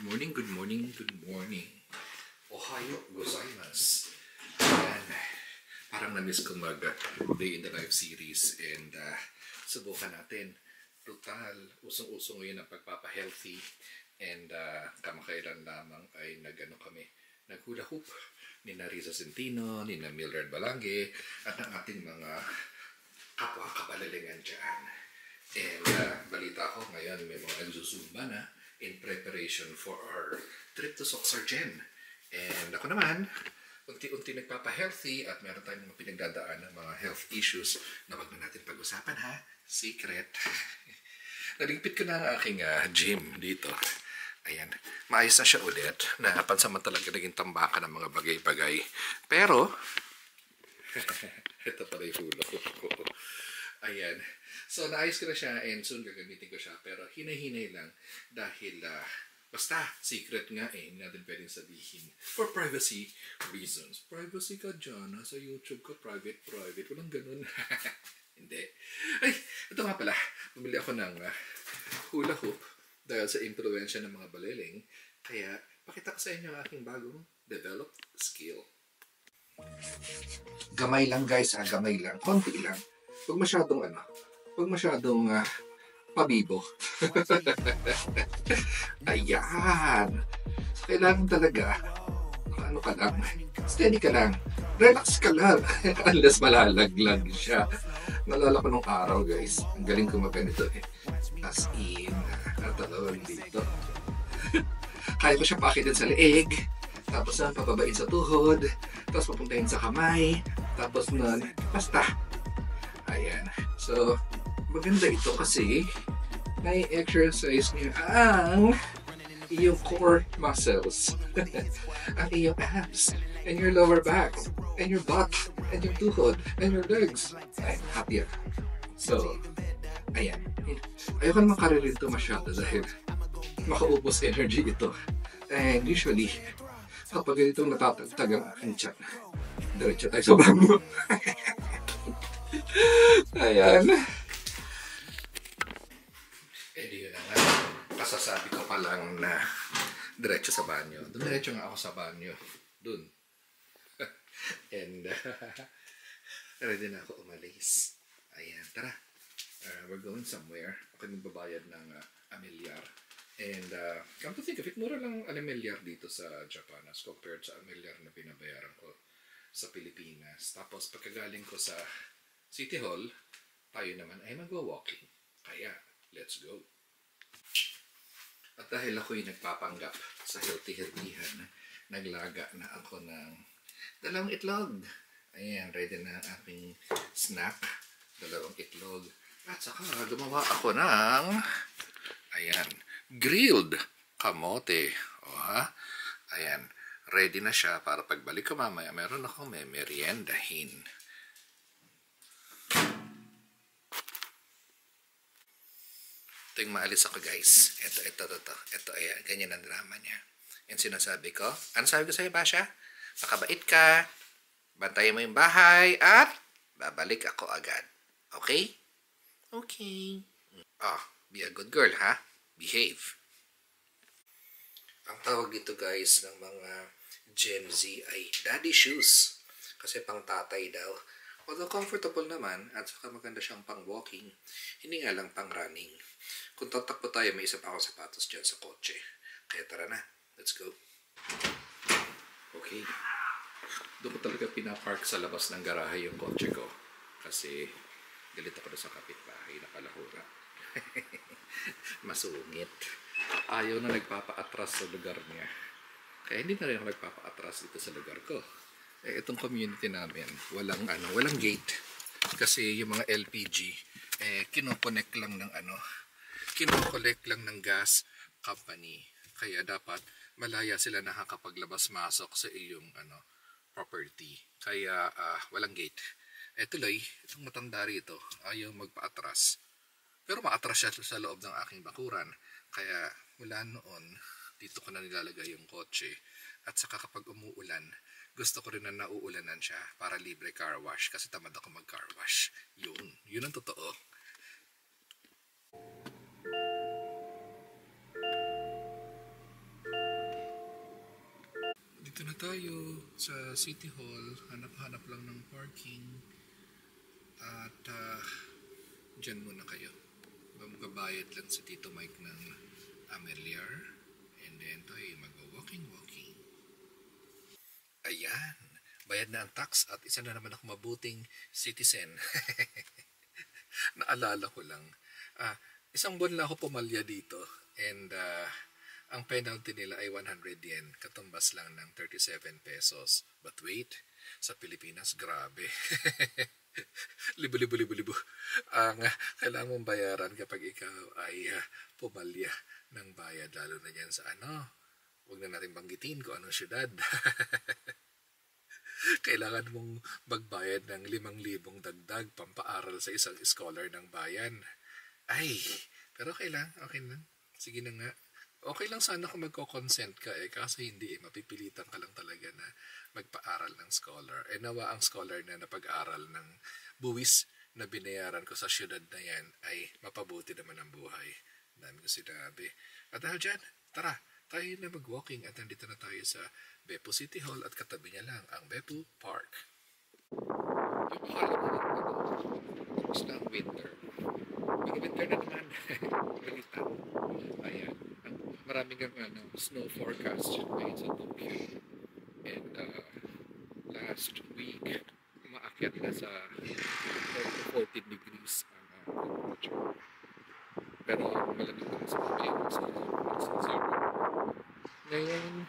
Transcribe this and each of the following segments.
Good morning, good morning, good morning. Ohayo gozaimasu. Ayan, parang na-miss ko mag-day in the life series and subukan natin. Total, usong-usong ngayon ang pagpapa-healthy and kamakailan lamang ay nag-hula hoop ni Risa Centino, ni Mildred Balangge at ang ating mga kapwa-kapalalingan dyan. And balita ko ngayon may mga nagsusumba na in preparation for our trip to Soxargen. And ako naman, unti-unti nagpapa-healthy at meron tayong mga pinagdadaan ng mga health issues na wag na natin pag-usapan ha. Secret. Naligpit ko na ang aking gym dito. Ayan. Maayos na siya ulit na pansamantalaga naging tambakan ng mga bagay-bagay. Pero, ito pala yung hulo ko. Ayan. So, naayos ko na siya and soon gagamitin ko siya. Pero hinay-hinay lang dahil basta secret nga hindi natin pwedeng sabihin. For privacy reasons. Privacy ka dyan. Sa YouTube ko, private. Walang ganun. Hindi. Ay, ito nga pala. Bumili ako ng hula hoop dahil sa impluensya ng mga baliling. Kaya, pakita ko sa inyo ang aking bagong developed skill. Gamay lang guys ha. Gamay lang. Konti lang. Huwag masyadong pabibo. Ayan. Kailangan talaga, ano ka lang, steady ka lang, relax ka lang, unless malalaglag siya. Nalala ko nung araw guys, ang galing ko maganito eh. As in, natalawag dito. Kaya ko siya pakitin sa leeg, tapos pababain sa tuhod, tapos papuntahin sa kamay, tapos nun, basta. Ayan. So, maganda ito kasi na-exercise niya ang iyong core muscles, ang iyong abs, and your lower back, and your butt, and your tuhod, and your legs. Ay, happy yan. So, ayan. Ayoko naman karirin ito masyado dahil makaubos energy ito. And usually, kapag ganito natatagtag ang aking tiyan, diretso tayo sa banyo. Ayan. Eh di yun na nga. Kasasabi ko pa lang na diretso sa banyo. Diretso nga ako sa banyo. Dun. And ready na ako umalis. Ayan, tara. We're going somewhere. Ako nagbabayad ng amilyar. And come to think of it, mura lang ang amilyar dito sa Japan as compared sa amilyar na pinabayaran ko sa Pilipinas. Tapos pagkagaling ko sa City Hall, tayo naman ay magwa-walking. Kaya, let's go. At dahil ako'y nagpapanggap sa healthy-healthyhan, naglaga na ako ng 2 itlog. Ayan, ready na ang aking snack. 2 itlog. At saka gumawa ako ng, ayan, grilled kamote. O ha? Ayan, ready na siya para pagbalik ko mamaya, meron akong meriendahin. Ito yung maalis ako guys. Ito, ayan. Ganyan ang drama niya. Yan sinasabi ko. Ano sabi ko sa'yo, Basha? Makabait ka. Bantayan mo yung bahay. At babalik ako agad. Okay? Okay. Oh, be a good girl, ha? Behave. Ang tawag dito guys ng mga Gen Z ay daddy shoes. Kasi pang tatay daw. Although comfortable naman at saka maganda siyang pang walking, hindi nga lang pang running. Kung tatakbo tayo, may isa pa akong sapatos dyan sa kotse. Kaya tara na, let's go. Okay. Doon ko talaga pinapark sa labas ng garahe yung kotse ko. Kasi galit ako sa kapitbahay na kalahura. Masungit. Ayaw na nagpapa-atras sa lugar niya. Kaya hindi na rin ako nagpapa-atras dito sa lugar ko. Eh, itong community namin, walang gate. Kasi yung mga LPG, kinokollect lang ng gas company. Kaya dapat malaya sila nakakapaglabas-masok sa iyong property. Kaya walang gate. Tuloy, itong matanda rito, ayaw magpa-atras. Pero ma-atras siya sa loob ng aking bakuran. Kaya mula noon, dito ko na nilalagay yung kotse. At saka kapag umuulan, gusto ko rin na nauulanan siya para libre car wash kasi tamad ako mag-car wash. Yun ang totoo. Dito na tayo sa City Hall. Hanap-hanap lang ng parking. At dyan muna kayo. Magbabayad lang si Tito Mike ng Ameliar. And then tayo mag-walking. Ayan. Bayad na ang tax at isa na naman ako mabuting citizen. Naalala ko lang. Isang buwan lang ako pumalya dito. And ang penalty nila ay 100 yen. Katumbas lang ng 37 pesos. But wait, sa Pilipinas, grabe. Libo. Ang kailangan mong bayaran kapag ikaw ay pumalya ng bayad. Lalo na dyan sa huwag na natin banggitin kung anong syudad. Kailangan mong magbayad ng 5,000 dagdag pampaaral sa isang scholar ng bayan. Ay, pero okay lang. Sige na nga. Okay lang sana kung magko-consent ka kasi hindi mapipilitan ka lang talaga na magpaaral ng scholar. Nawa ang scholar na napag-aral ng buwis na binayaran ko sa syudad na yan ay mapabuti naman ang buhay. Dami ko sinabi. At dahil dyan, tara, tayo na mag-walking at nandito na tayo sa Beppu City Hall at katabi niya lang ang Beppu Park. Yung akala ko tapos na ang winter. Pero winter na naman. Balitan. Ayan. Maraming snow forecast ngayon sa Tokyo. And last week, umaakyat na sa 14 degrees ang temperature. Pero malamig na sa Pilipinas sa zero. Ngayon,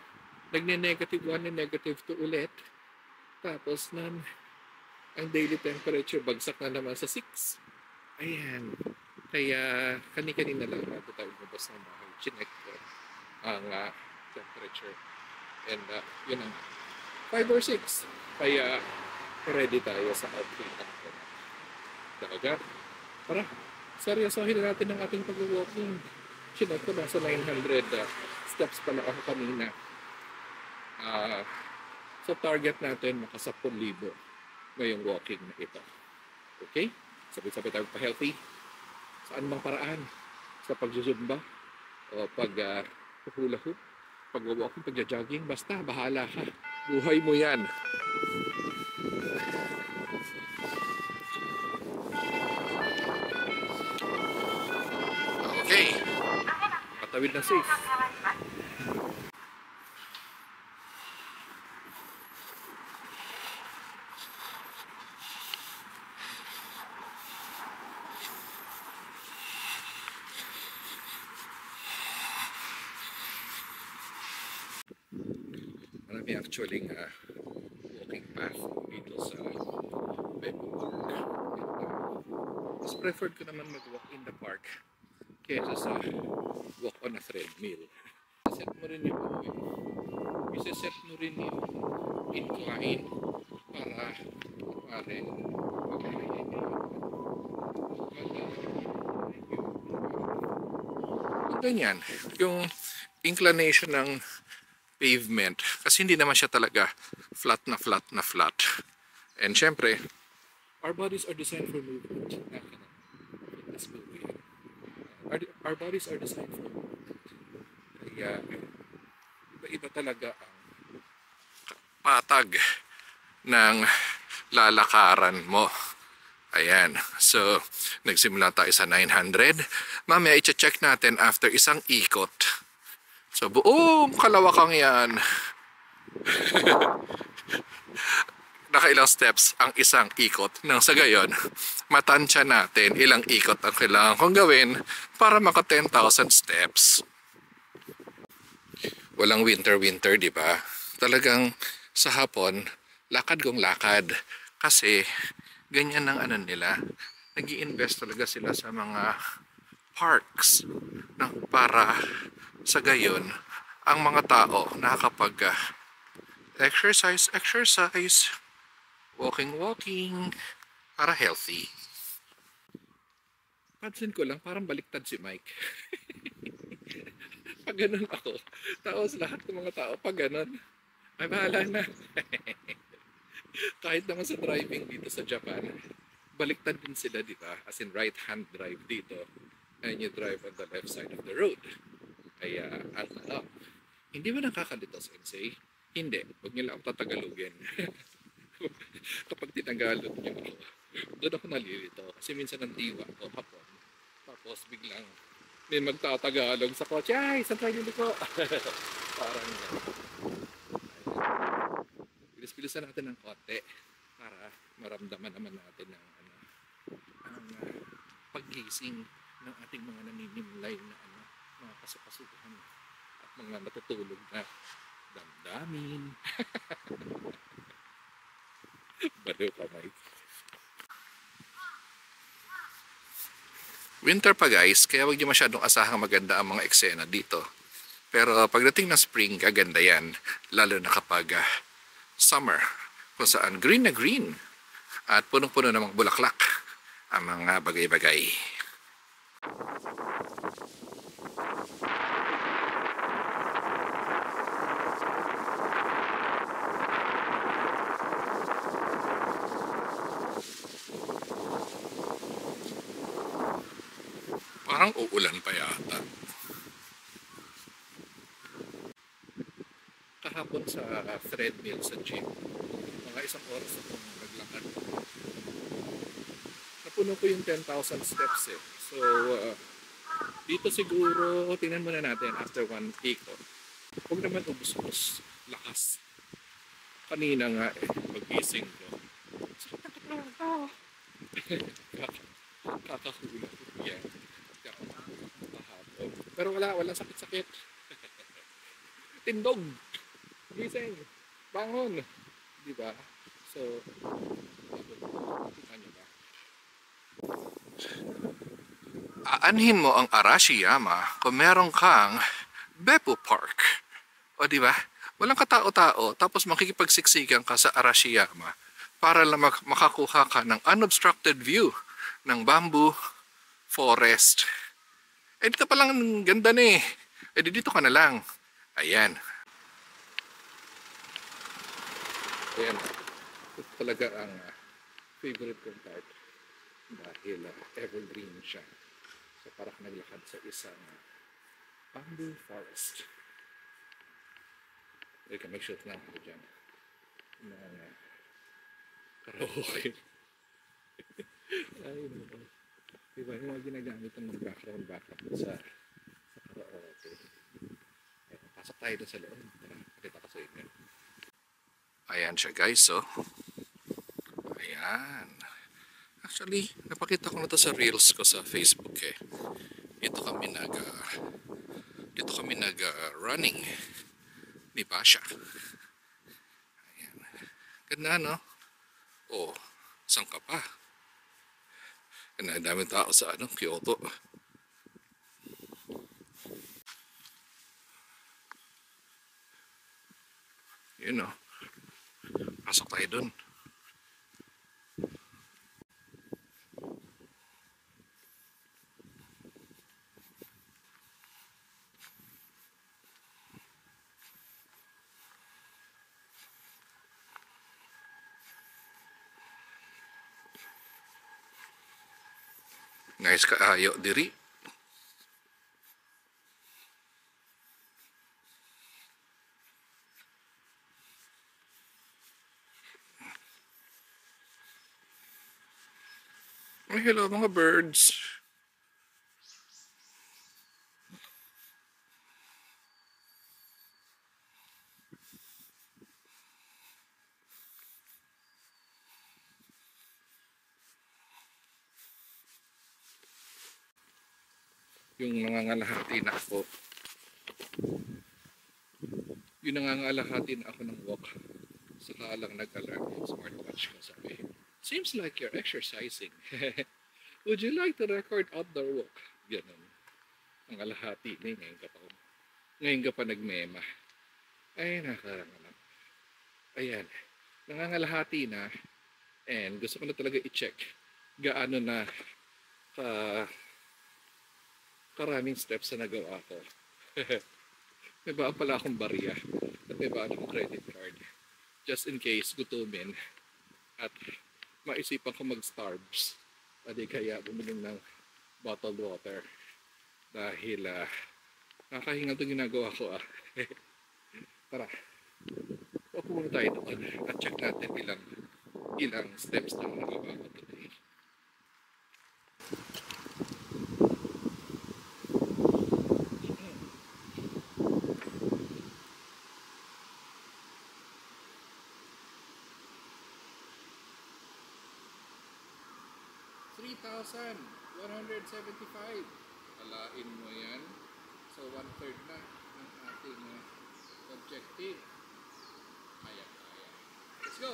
nagne-negative 1 and negative 2 ulit. Tapos ang daily temperature bagsak na naman sa 6. Ayan. Kaya kani-kanina lang bago tayo lumabas ng bahay. Chinek ko ang temperature. And yun ang 5 or 6. Kaya ready tayo sa outfit natin. Dagat. Tara, seryosohin natin ang ating pag-walking. Chinek ko nasa 900 steps pa lang ako kanina. So target natin maka 10,000 ngayong walking na ito. Okay? Sabay-sabay tayo pa-healthy. Saan bang paraan? Sa pag-zumba? O pag-hula hoop? Pag-walking, pag-jogging? Basta, bahala ka. Buhay mo yan. Okay. Patawid na safe. Marami actually walking path dito sa Beppu Park. Mas preferred ko naman mag-walk in the park kaysa sa walk on a treadmill. Iset mo rin yung incline para ganyan. Yung inclination ng pavement kasi hindi naman siya talaga flat na flat. And syempre, our bodies are designed for movement. Our bodies are designed for movement. Kaya iba talaga ang patag ng lalakaran mo. Ayan. So, nagsimula tayo sa 900. Mamaya i-check natin after isang ikot. So, buong kalawakang yan. Nakailang steps ang isang ikot. Nang sa gayon, matansya natin ilang ikot ang kailangan kong gawin para maka 10,000 steps. Walang winter, di ba? Talagang sa hapon, lakad kong lakad. Kasi, ganyan ang nila. Nag-i-invest talaga sila sa mga parks para sa gayon ang mga tao nakakapag exercise, walking para healthy. Pansin ko lang, parang baliktad si Mike. Pag ganun ako, tapos lahat ng mga tao pag ganun, ay bahala na. Kahit naman sa driving dito sa Japan, baliktad din sila, di ba? As in right-hand drive dito, and you drive on the left side of the road. Kaya, hindi mo nakakalito, Sensei. Hindi, huwag niyo lang ako tatagalugin. Kapag tinagalog niyo ako, doon ako nalilito. Kasi minsan ang diwa ko hapon. Tapos biglang may magtatagalog sa kotse, ay, saan tayo liliko? Parang bilis-bilisan natin ng konti para maramdaman naman natin ang paggising ng ating mga naninimlay na mga kasukasuhan at mga natutulog na damdamin. Baliw ka, Mike. Winter pa guys, kaya wag niyo masyadong asahang maganda ang mga eksena dito. Pero pagdating ng spring, gaganda yan. Lalo na kapag summer, kung saan green na green at punong-puno namang bulaklak ang mga bagay-bagay. Parang uulan pa yata. Kahapon sa treadmill sa gym, mga isang oras akong naglakad. Napuno ko yung 10,000 steps eh. So, dito siguro, tingnan muna natin after one ikot. Huwag naman ubus-ubus. Lakas. Kanina nga eh, pag-gising ko. Sakit na katawan ko. Kakahulog. Yan. Kahapon. Pero walang sakit-sakit. Tindog. Gising. Bangon. Diba? So, kita nyo ba? Aanhin mo ang Arashiyama kung meron kang Beppu Park. O di ba? Walang katao-tao tapos makikipagsiksikan ka sa Arashiyama para lang makakuha ka ng unobstructed view ng bamboo forest. Eh dito pa lang ganda na eh. Eh dito ka na lang. Ayan. Ayan. Ito talaga ang favorite kong part. Dahil evergreen siya. So parang naglakad sa isang bamboo forest. Teka, make sure na ako dyan. Karaoke. Ay, no. Diba, yung mga ginagamit ng background sa karaoke. Pasok tayo doon sa loob. Pakita ko sa inyo. Ayan siya guys, so. Ayan. Actually, napakita ko na to sa reels ko sa Facebook eh. Dito kami running ni Basha. Ayan. Ganda no? Oh, saan ka pa? Ang daming tao sa Kyoto. You know, pasok tayo dun. Nice kaayo diri. Oh, hello mga birds. Yung nangangalahati na ako. Yung nangangalahati na ako ng walk. Saka lang nag-alarm yung smartwatch ko. Sabi, seems like you're exercising. Would you like to record outdoor walk? Ganun. Ang alahati na ngayon ka pa nagmema. Ay, nakaranganap. Ayan. Nangangalahati na. And gusto ko na talaga i-check gaano na karaming steps na nagawa ko. May baan pala akong barya at may baan akong credit card. Just in case gutumin at maisipan ko mag-starves. Adi kaya bumili ng bottled water. Dahil nakakahinga itong ginagawa ko. Tara. tayo doon at check natin ilang steps na nagawa ko today. 3,175. Alain mo yan. So, 1/3 na ng ating objective. Kaya. Let's go!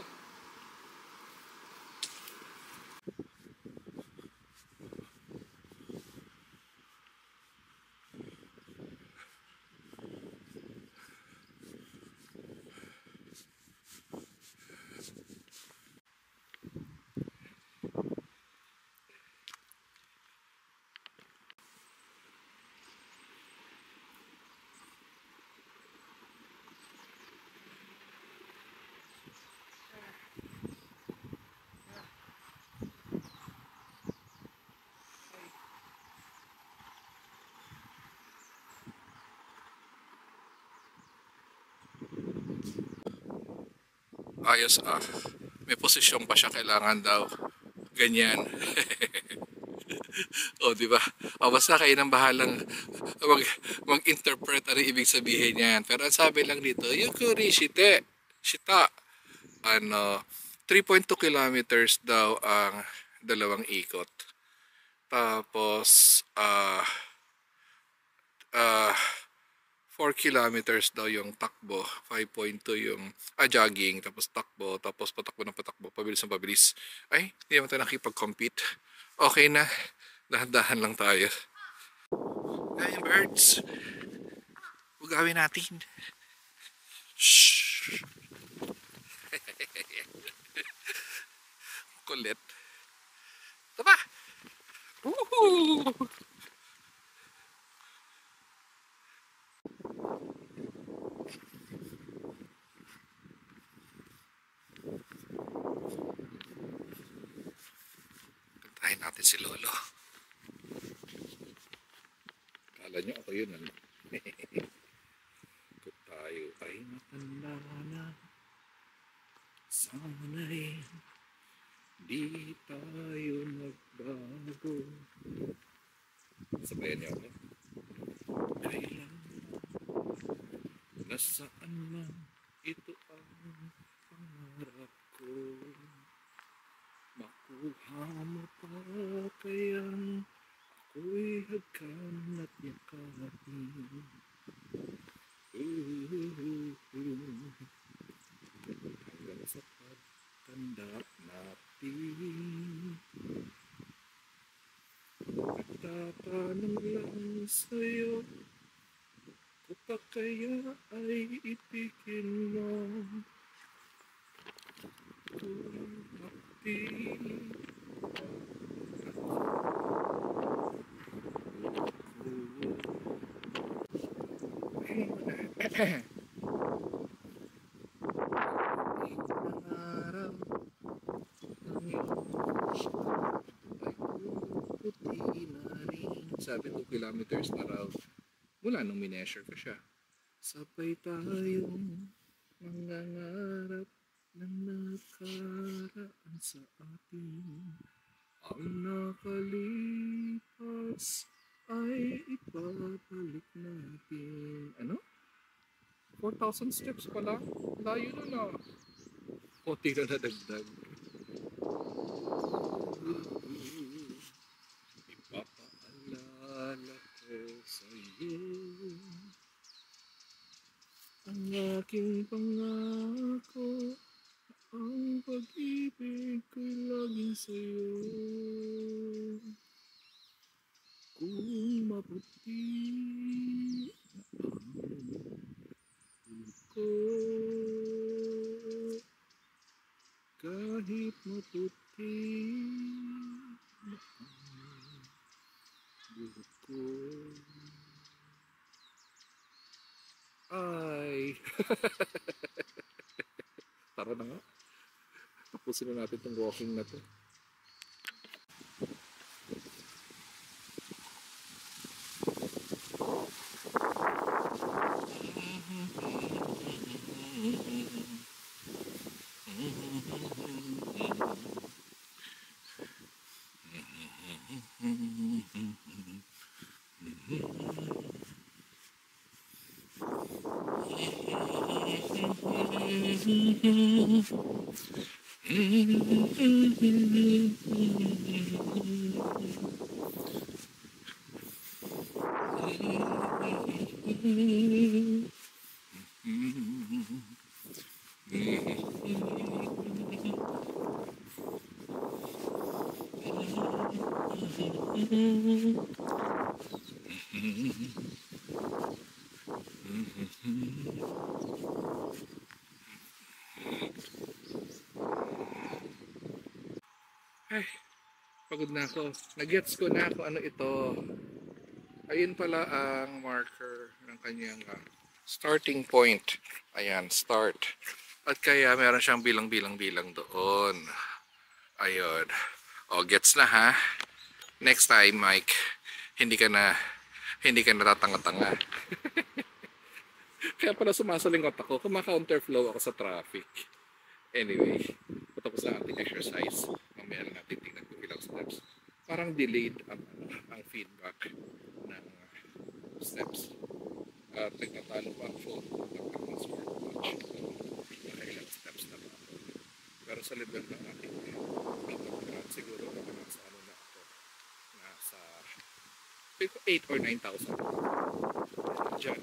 Ayos may posisyon pa siya, kailangan daw ganyan. O di ba? O basta kayo nang bahalang mag-interpret ano ibig sabihin niyan. Pero ang sabi lang dito, Yukuri Shita 3.2 kilometers daw ang dalawang ikot. Tapos 4 kilometers daw yung takbo, 5.2 yung jogging, tapos takbo, tapos patakbo ng patakbo, pabilis ng pabilis. Ay, hindi naman tayo nakipag-compete. Okay na, dahan-dahan lang tayo. Ayun, birds. Ugawin natin. Shhh. Kulit. Taba! Woohoo! Kantahin natin si Lolo. Kala nyo ako yun, ano? Kung tayo ay matanda na, sana'y di tayo magbago. Sabayan niyo ako. Kailangan nasaan man ito ang pangarap ko. Makuha mo pa kayang ako'y hagkan at yakapin. Hanggang sa pagtanda natin, nagtatanong lang sa'yo, o pa kaya ay ipigil mo tumakti. Araw ng iyong ay puputi na rin. Sabi 2 kilometers na raw mula nung mineasure ko siya. Sabay tayong mangangarap ng nakaraan sa atin. Ang nakalipas ay ipabalik natin. Ano? 4,000 steps pala? Layo na na. Konti na nadagdag. Ipapaalala ko sa'yo ang aking pangako, ang pag-ibig ko'y laging sa'yo. Kung maputi na ang ko, kahit maputi na ang ko. Ay! Tara na nga. Tapusin na natin itong walking na to. Ay, pagod na ako. Nagets ko na kung ano ito. Ayun pala ang marker ng kanyang starting point. Ayan, start. At kaya meron siyang bilang-bilang-bilang doon. Ayun. O, gets na ha? Next time, Mike, hindi ka na tatanga-tanga. Kaya pala sumasalingot ako, kumaka-counterflow ako sa traffic. Anyway, patapos na ating exercise. Mamaya na natin tingnan kung ilang steps. Parang delayed ang feedback ng steps. At nagtatalo pa ang phone ng smartwatch. Nakailang steps na ba ako. Pero sa level ng ating pagkakas, siguro nasa ano na ako. Nasa 8 or 9,000. Diyan.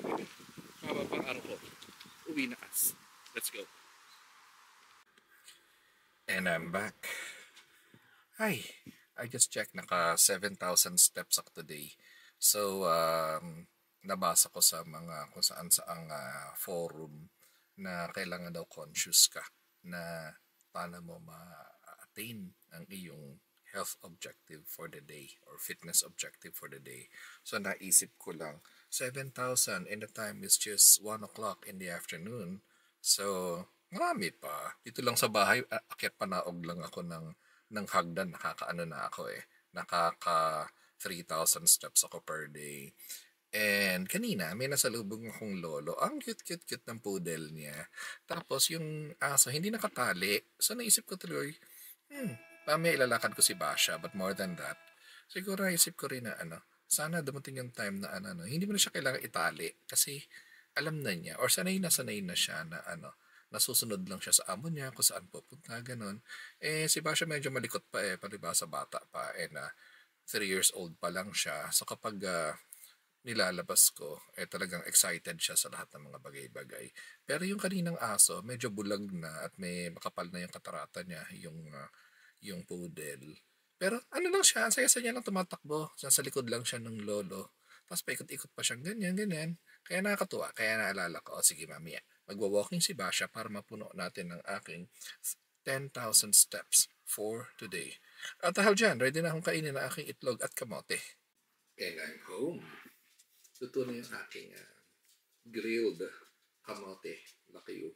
Mababang araw ko. Uwi na as. Let's go. And I'm back. Hi. I just checked. Naka 7,000 steps ako today. So, nabasa ko sa mga kung saan saang forum na kailangan daw conscious ka na paano mo ma-attain ang iyong health objective for the day or fitness objective for the day. So naisip ko lang, 7,000 and the time is just 1 o'clock in the afternoon. So, marami pa. Dito lang sa bahay, akyat panaog lang ako ng hagdan. Nakakaano na ako eh. Nakaka 3,000 steps ako per day. And kanina, may nasalubong akong lolo. Ang cute-cute-cute ng poodle niya. Tapos yung aso, hindi nakatali. So naisip ko tuloy, mamaya ilalakad ko si Basha. But more than that, siguro naisip ko rin na sana dumating yung time na hindi mo na siya kailangan itali. Kasi alam na niya, or sanay na siya na nasusunod lang siya sa amo niya kung saan pupunta, ganun. Eh, si Basha medyo malikot pa palibasa bata pa, 3 years old pa lang siya. So kapag nilalabas ko, talagang excited siya sa lahat ng mga bagay-bagay. Pero yung kaninang aso, medyo bulag na at may makapal na yung katarata niya, yung poodle. Pero ano lang siya, saya-saya lang tumatakbo. Sa likod lang siya ng lolo. Tapos paikot-ikot pa siyang ganyan. Kaya nakakatuwa, kaya naalala ko, sige mamaya, magwa-walking si Basha para mapuno natin ang aking 10,000 steps for today. At dahil dyan, ready na akong kainin ang aking itlog at kamote. And I'm home. Luto na yung aking grilled kamote, lakiyo.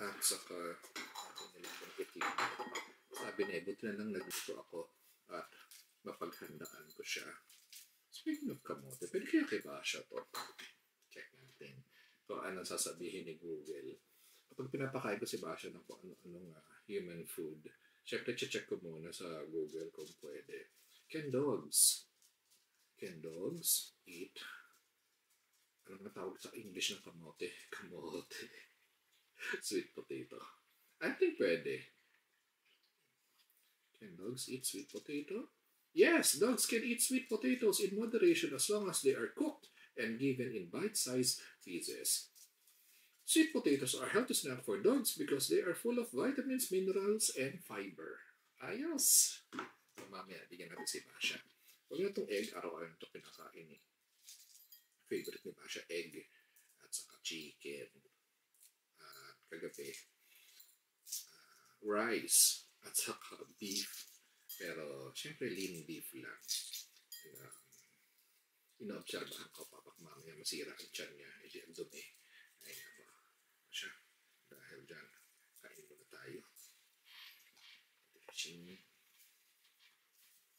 At saka aking nilagyan itlog. Sabi na, buti na lang nagluto ako at mapaghandaan ko siya. Speaking of kamote, pwede kaya kay Basha to? Check natin kung anong sasabihin ni Google. Kapag pinapakain ko si Basha ng kung anong human food, syempre check ko muna sa Google kung pwede. Can dogs eat? Anong natawag sa English ng kamote? Kamote. Sweet potato. I think pwede. Can dogs eat sweet potato? Yes, dogs can eat sweet potatoes in moderation as long as they are cooked and given in bite-sized pieces. Sweet potatoes are a healthy snack for dogs because they are full of vitamins, minerals, and fiber. Ayos! So, mamaya, bigyan natin si Basha. Huwag na itong egg, araw-araw ito pinakain eh. Favorite ni Basha, egg. At saka chicken. At kagabi, rice. At saka beef. Pero, syempre, lean beef lang. Ina-obserbahan ko pa baka mamaya masira ang tiyan niya. Hindi ang dumi. Ay, nako. Siya. Dahil dyan, kain muna tayo.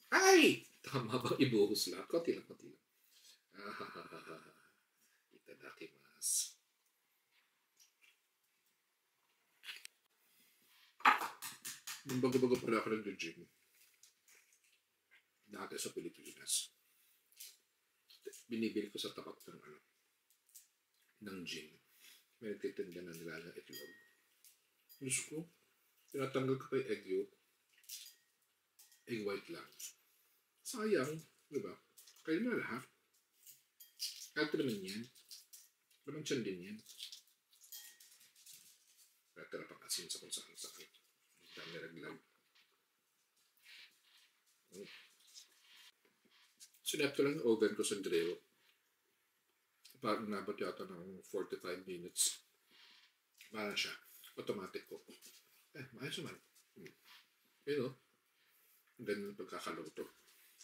Ay! Tama ba? Ibuhos lang. Konti lang. Itadakimasu. Nung bago-bago pala ako nag-gym. Dati sa Pilipinas. Binibili ko sa tapat ng gym. may nagtitinda na nilalang itlog. Diyos ko, tinatanggal ko pa yung egg yolk. Egg white lang. Sayang, di ba? Kaya na lahat. Kahit naman yan. Naman siya din yan. Kaya tira pang asin sa kung saan sakit. Ang dami naglag. Sinap ko lang yung oven ko sa grill. Parang nabot yata ng 45 minutes. Parang siya. Automatic ko. Maayos naman. You know, ganun pagkakaluto.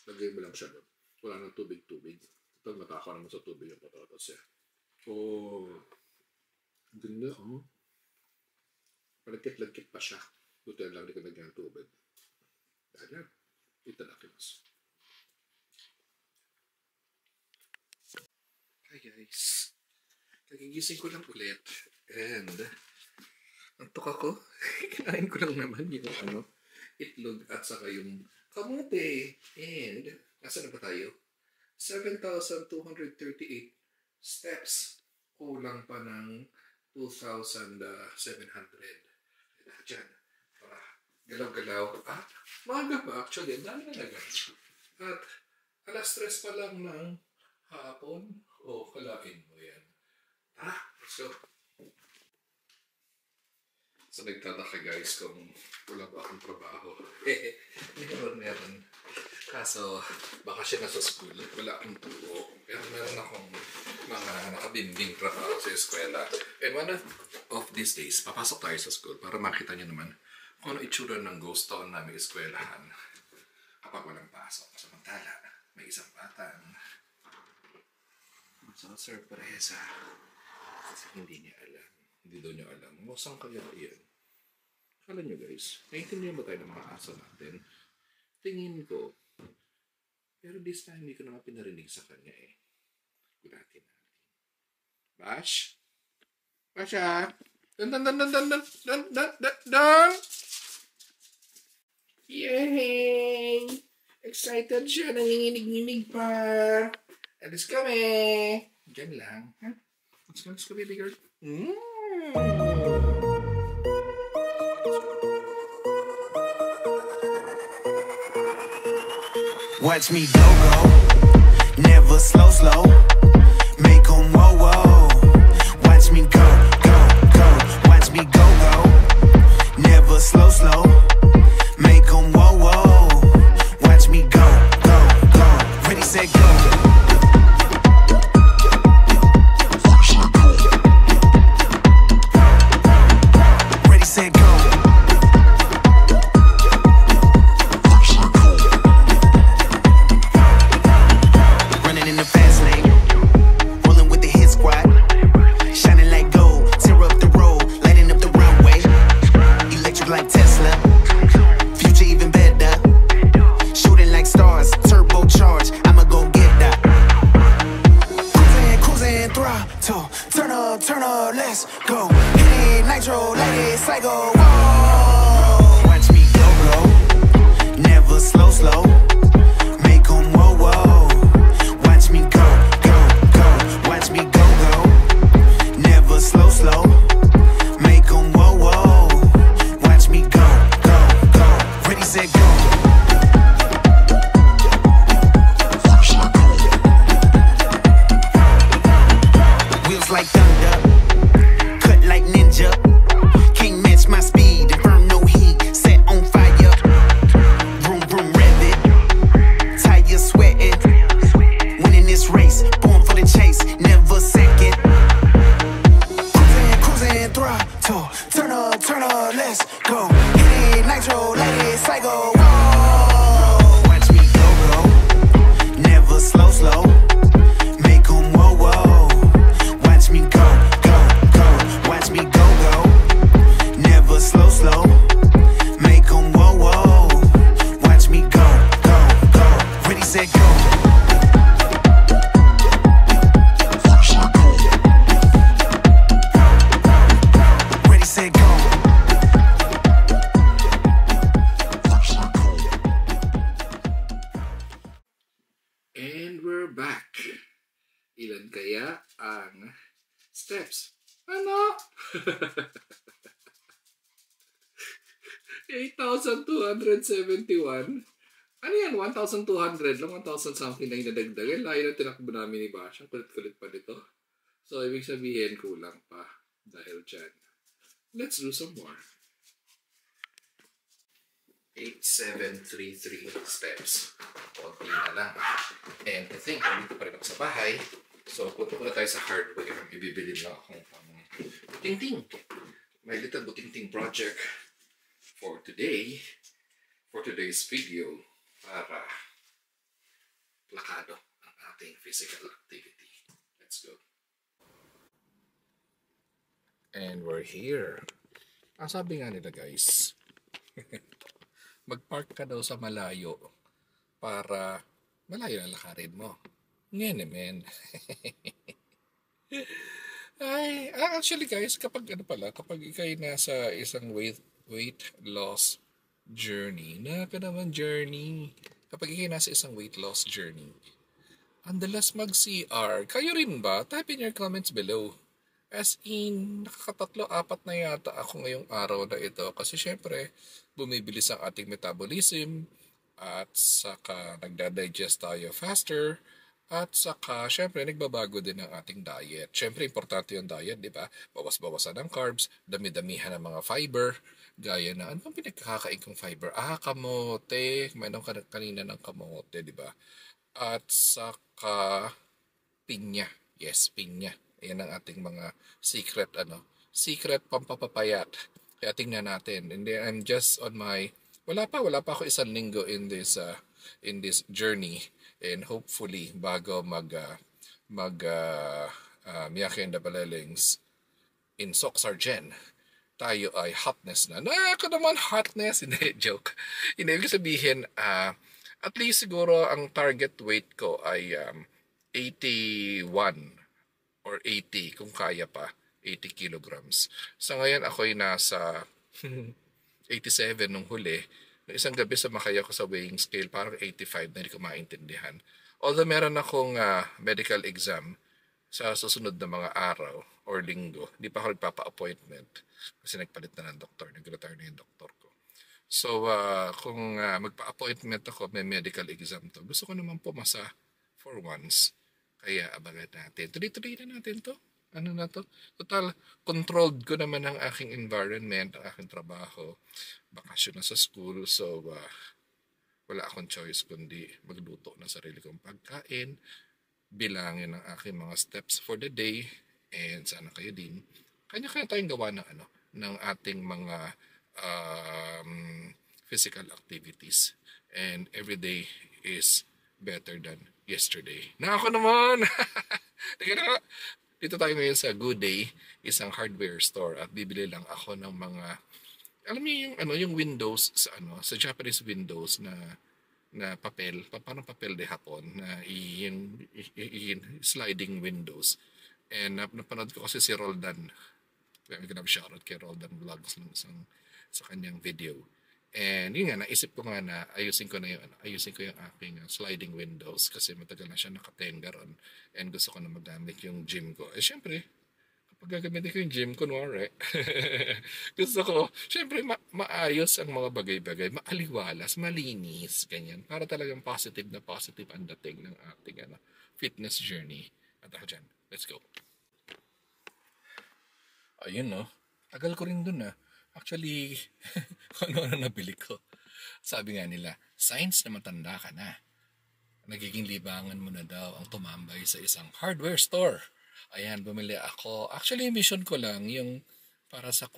Lagay mo lang siya doon. Wala nang tubig-tubig. Ito, matakaw naman sa tubig yung patatas eh. Oh, ganda oh. Palagkit-lagkit pa siya. Buti lang di ko nagyan tubig. Dahil yan. Itadakimasu. Hi guys. Kagigising ko lang ulit. And antok ako. Kinain ko lang naman yung itlog at saka yung kamote. And nasa na ba tayo? 7,238 steps. Kulang pa ng 2,700. Diyan. Para galaw-galaw. At maaga pa actually. Ang dami na nagan. At alas 3 pa lang ng hapon. O kalain mo yan. Tara, let's go. So nagtataka guys kung wala ba akong trabaho. Meron. Kaso baka siya nasa school. Wala akong turo. Pero meron akong mga nakabimbing trabaho sa eskwela. And one of these days, papasok tayo sa school para makita niyo naman kung ano itsura ng ghost town namin eskwelahan kapag walang pasok. Samantala, may isang batang so, sorpresa. Kasi hindi niya alam. Hindi daw niya alam. Saan kaya yan? Akala niyo guys, naiintindihan ba tayo ng mga aso natin? Tingin ko. Pero this time, hindi ko naman pinarinig sa kanya eh. Gulatin natin. Bash? Basha? Dan! Yay! Excited siya. Nanginginig-nginig pa. Alis kami. Diyan lang. Ha? Let's go, baby girl. Watch me go, never slow. Make 'em whoa. Watch me go. Watch me go, never slow. Make 'em whoa. Watch me go. Ready, set, go. Ready, set, go. Running in the fast lane, rolling with the hit squad, shining like gold, tear up the road, lighting up the runway, electric like Tesla, future even better, shooting like stars, turbocharged, I'ma go get that. Cruising, throttle, turn up, let's go, hit it, nitro, let it cycle, whoa. Watch me go, never slow, make 'em whoa. Watch me go, watch me go, never slow, make 'em whoa. Watch me go, ready, set, go. Wheels like thunder, cut like ninja, can't match my speed, inferno heat, set on fire, vroom vroom rev it, tires sweating, winning this race, born for the chase, never second. Cruising, throttle, turn up, let's go, hit it, nitro, let it cycle, whoa. Watch me go, never slow, make 'em whoa. Watch me go, watch me go, never slow, make 'em whoa. Watch me go, ready, set, go. Ready, set, go. And we're back. Ilan kaya ang steps Ano? 8,271? Ano yan? 1,200 lang? 1,000 something na inadagdagan? Layo na tinakbo namin ni Basha. Kulit-kulit pa dito. So, ibig sabihin, kulang pa. Dahil dyan. Let's do some more. 8,733 steps. Konti na lang. And I think, dito pa rin ako sa bahay. So, punta muna tayo sa hardware. Ibibili lang akong pang buting-ting. My little buting-ting project for today. For today's video. Para plakado ang ating physical activity. Let's go. And we're here. Ang sabi nga nila guys, mag-park ka daw sa malayo para malayo ang lakarin mo. Ngayon men. Ay, actually guys, kapag kapag ikay nasa isang weight loss journey, kapag ikay nasa isang weight loss journey, ang dalas mag-CR, kayo rin ba? Type in your comments below. As in, nakakatatlo-apat na yata ako ngayong araw na ito. Kasi syempre, bumibilis ang ating metabolism at saka nagda-digest tayo faster at saka syempre nagbabago din ang ating diet. Syempre, importante yung diet, di ba? Bawas-bawasan ng carbs, dami-damihan ng mga fiber, gaya na, ano bang pinagkakain kong fiber? Kamote. Mayroon ka kanina ng kamote, di ba? At saka pinya. Yes, pinya. Ayan ang ating mga secret pampapapayat. Kaya tingnan natin. And then I'm just on my, wala pa ako isang linggo in this journey. And hopefully, bago Miyake and the Balalings in Soksargen, tayo ay hotness na. Ako naman hotness. Hindi, joke. Hindi, ibig sabihin, at least siguro ang target weight ko ay 81 or 80 kung kaya pa. 80 kilograms. Sa ngayon, ako'y nasa 87 nung huli. Isang gabi sumakay ako sa weighing scale, parang 85 na hindi ko maintindihan. Although meron akong medical exam sa susunod na mga araw or linggo, hindi pa ako nagpapa-appointment kasi nagpalit na ng doktor, nag-retire na yung doktor ko. So, kung magpa-appointment ako, may medical exam to, gusto ko naman pumasa for once. Kaya abangan natin. Tuloy-tuloy na natin to. Ano na to? Total, controlled ko naman ang aking environment, ang aking trabaho. Bakasyon na sa school, so wala akong choice kundi magluto ng sarili kong pagkain, bilangin ang aking mga steps for the day, and sana kayo din. Kanya-kanya tayong gawa ng ating mga physical activities. And every day is better than yesterday. Na ako naman! Dito tayo ngayon sa Good Day, isang hardware store, at bibili lang ako ng mga, alam niyo yung windows sa Japanese windows na papel, parang papel de hapon na yung sliding windows. And napanood ko kasi si Roldan. Kaya may shoutout kay Roldan Vlogs sa kanyang video. And yun nga, naisip ko nga na ayusin ko yung aking sliding windows kasi matagal na siya nakatenga ron. And gusto ko na magamit yung gym ko. Syempre, kapag gagamitin ko yung gym, kunwari, gusto ko, syempre, maayos ang mga bagay-bagay, maaliwalas, malinis, ganyan. Para talagang positive ang dating ng ating fitness journey. At ako dyan, let's go. Ayun tagal ko rin dun Actually, ano nabili ko? Sabi nga nila, signs na matanda ka na. Nagiging libangan mo na daw ang tumambay sa isang hardware store. Ayan, bumili ako. Actually, mission ko lang yung para sa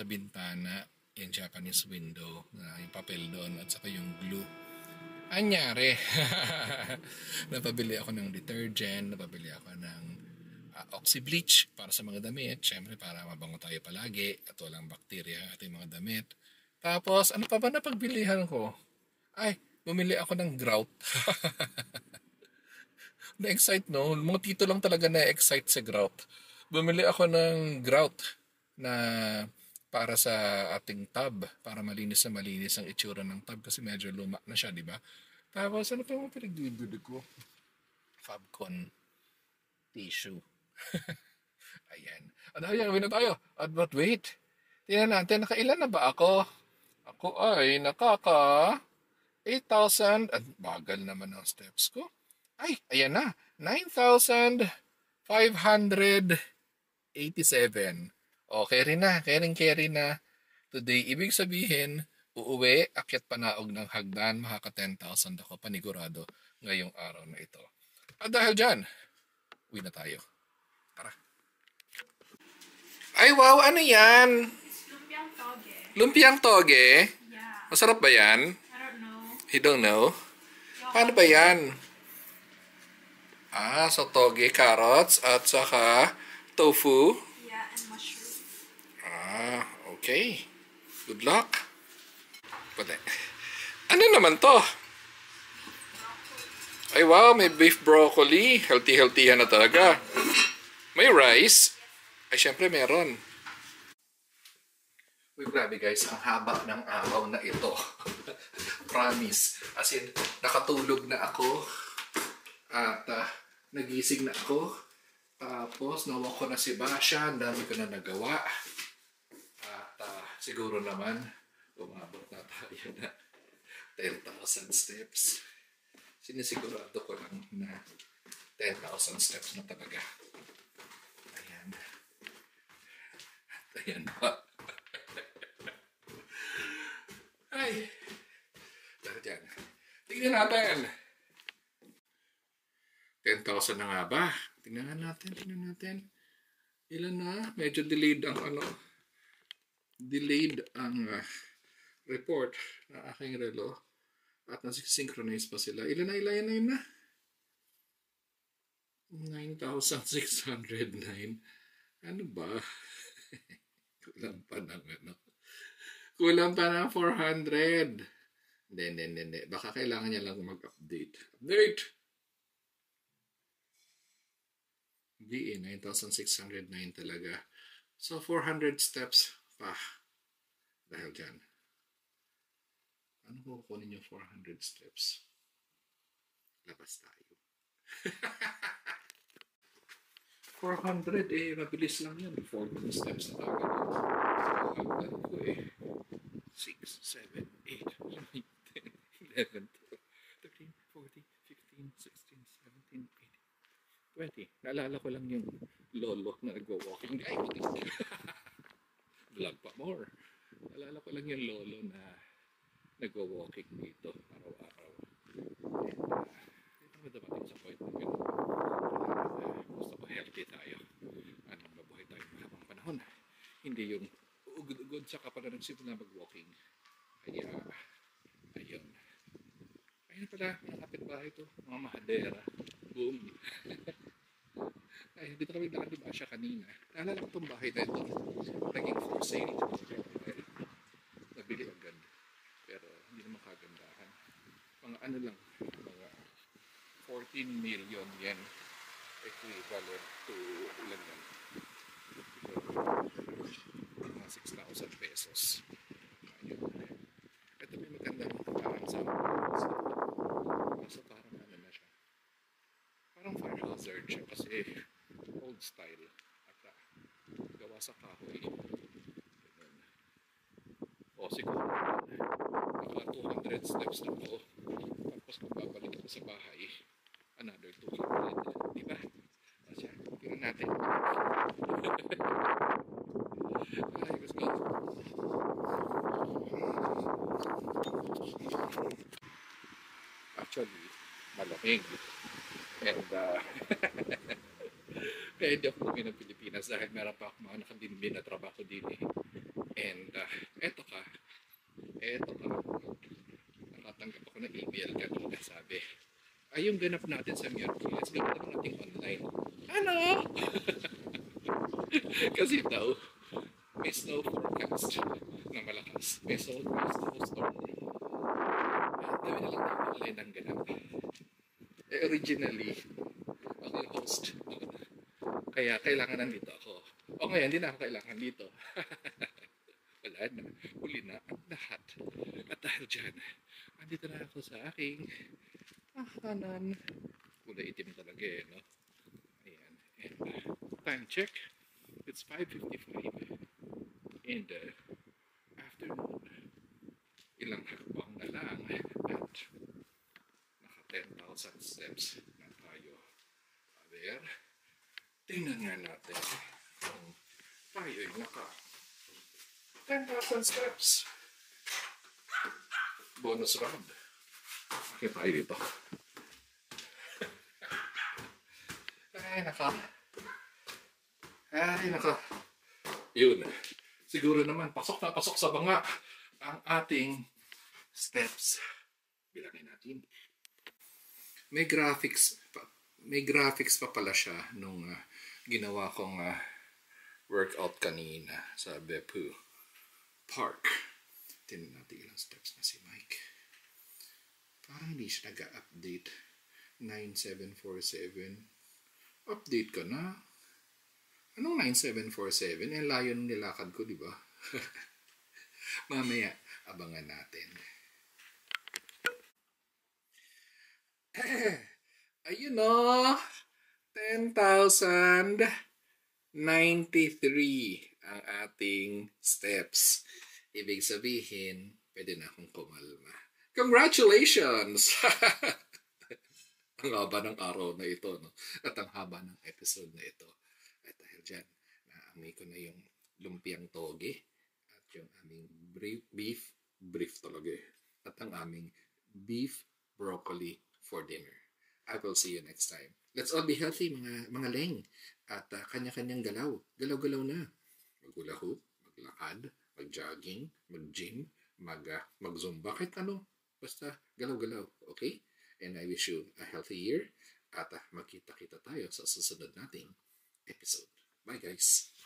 bintana, yung Japanese window, yung papel doon at saka yung glue. Anyari, napabili ako ng detergent, napabili ako ng oxy bleach para sa mga damit, syempre para mabango tayo palagi at walang bakterya ang ating mga damit. Tapos, ano pa ba na pagbilihan ko? Ay, bumili ako ng grout. Na-excite mga tito lang talaga na-excite sa grout. Bumili ako ng grout na para sa ating tub, para malinis ang itsura ng tub kasi medyo luma na siya, di ba? Tapos, ano pa mga pinagdibili ko? Fabcon tissue. Ayan. Ayan, win na tayo. But wait. Tingnan natin, nakailan na ba ako? Ako ay nakaka 8,000. At bagal naman ang steps ko. Ay, ayan na. 9,587. Okay rin na. Carry na. Today, ibig sabihin, uuwi, akyat panaog ng hagdan, makaka 10,000 ako, panigurado, ngayong araw na ito. At dahil dyan, uwi na tayo. Tara. Ay, wow, ano yan? Lumpiang toge. Lumpiang toge? Yeah. Masarap ba yan? I don't know. You don't know? Paano ba yan? So toge, carrots, at saka tofu. Yeah, and mushroom. Okay. Good luck. Pwede. Ano naman to? Ay wow, may beef broccoli. Healthy na talaga. May rice. Ay syempre meron. Uy, grabe guys, ang haba ng araw na ito. Promise. As in, nakatulog na ako. At nagising na ako. Tapos, nawak ko na si Basha. Ang dami ko na nagawa. At siguro naman, umabot na tayo na 10,000 steps. Sinisigurado ko lang na 10,000 steps na talaga. Ayan. At ayan pa. Ay! Dahil dyan. Tingnan natin. 10,000 na nga ba? Tingnan natin. Ilan na? Medyo delayed ang report ng aking relo at nasisynchronize pa sila. Ilan na? 9,609. Ano ba? Kulang pa ng 400. Hindi. Baka kailangan niya lang mag-update. Update! Hindi 9,609 talaga. So, 400 steps pa. Dahil dyan. Ano ko kukunin yung 400 steps? Labas tayo. 400 mabilis lang yan. 14 steps na agad. So, hanggang ko 6, 7, 8, 9, 10, 11, 12, 13, 14, 15, 16, 17, 18, 20. Naalala ko lang yung lolo na nagwa-walking. Ay, vlog pa more. Naalala ko lang yung lolo na nagwa-walking dito araw-araw. And dito ko dumating sa point na gusto ko healthy tayo. Mabuhay tayo habang panahon. Hindi yung ugod-ugod sa kapag na nagsimula mag-walking. Kaya, ayun. Ayun pala, mga kapitbahay ito. Mga mahadera. Boom. Ay, dito kami nakadiba siya kanina. Naalala ko itong bahay na ito. Naging for sale. Nabili agad. Pero hindi naman kagandahan. Mga ano lang. Mga 14 million yen. Equivalent to ilan yan? Mga 6,000 pesos. Ayun. Ito may magandang parang sa parang ano na siya. Parang fire hazard siya kasi old style at gawa sa kahoy. Ganun. O siguro naka 200 steps na po. Tapos kung babalik ako sa bahay, another 200. Diba? Asya, tingnan natin. Ay, let's go. Actually, malamig. And kaya hindi ako umuwi ng Pilipinas dahil meron pa ako mga nakabinbin na trabaho din eh. And eto ka, nakatanggap ako ng email kanina, sabi, ay yung ganap natin sa Miyerkules, gawin naman natin online. Ano? Kasi daw, may snow forecast na malakas. May snow storm. Gawin na lang natin online ang ganap. Originally, ako yung host doon. Kaya kailangan nandito ako. O ngayon, hindi na ako kailangan dito. Wala na. Huli na ang lahat. At dahil dyan, andito na ako sa aking kanan. Kulay itim talaga no? Ayan. And time check. It's 5:55 in the afternoon. Ilang hakbang na lang at naka 10,000 steps na tayo. Aber, tingnan nga natin kung tayo ay naka 10,000 steps. Bonus round. Okay tayo dito. Ay, naka. Yun. Siguro naman, pasok na pasok sa banga ang ating steps. Bilangin natin. May graphics pa pala siya nung ginawa kong workout kanina sa Beppu Park. Tingnan natin ilang steps na si Mike. Parang hindi siya nag-update. 9747. Update ka na. Anong 9747? Ang layo ng nilakad ko, di ba? Mamaya, abangan natin. Ayun o! 10,093 ang ating steps. Ibig sabihin, pwede na akong kumalma. Congratulations! Ang haba ng araw na ito, no? At ang haba ng episode na ito. At dahil dyan, naamoy ko na yung lumpiang toge at yung aming beef talaga eh. At ang aming beef broccoli for dinner. I will see you next time. Let's all be healthy, mga leng. At kanya-kanyang galaw. Galaw-galaw na. Mag-hula hoop, maglakad, mag-jogging, mag-gym, mag-zumba, kahit ano. Basta galaw-galaw, okay? And I wish you a healthy year at magkita-kita tayo sa susunod nating episode. Bye guys!